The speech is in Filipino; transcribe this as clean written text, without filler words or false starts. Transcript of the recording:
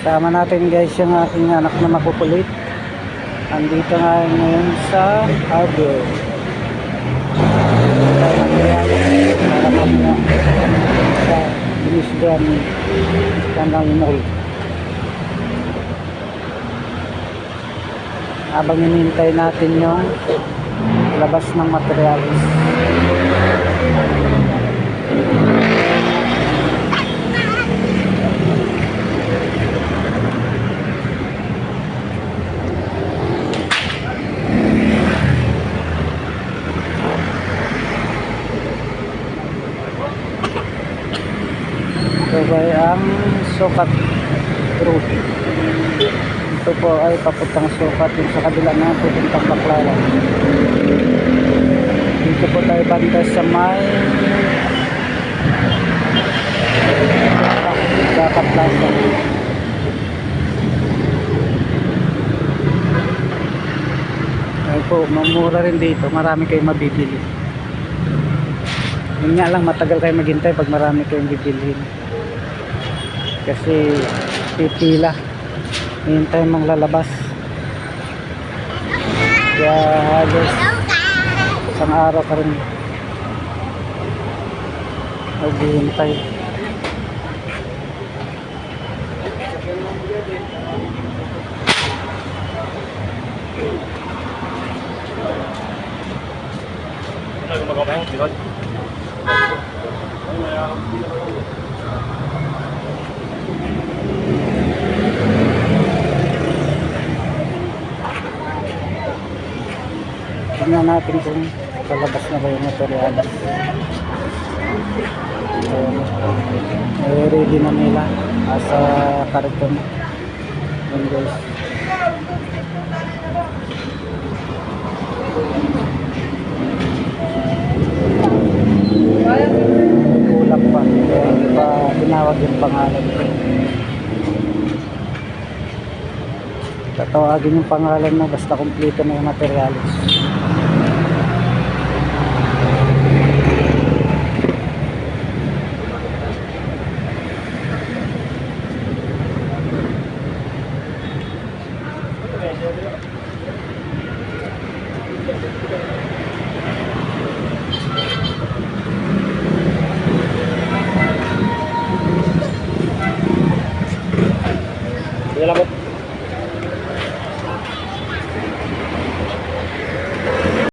Kasama natin guys yung aking anak na makukulit. Andito nga ngayon sa harbor. Para mamaya sa Binisgan Kanang Mall. Habang hinihintay natin yung labas ng materialis. Ito ay ang Sukat Road. Ito po ay papuntang Sukat, yung sa kabila na pupuntang Baclaran. Dito po tayo banda sa may Jaka Plaza. Ay po, mamura rin dito, marami kayong mabibili. Yun nga lang, matagal kayo maghintay pag marami kayong bibilhin. Kasi pipila, hintay mong lalabas. Kaya halos isang araw ka rin maghihintay. Tingnan natin kung palabas na ba yung materialis. Ready na nila sa karton. Yun guys. Kulang pa. Kaya hindi pa tinawag yung pangalan ko. Tatawagin yung pangalan mo basta kumpleto na yung materialis. Sige lang po.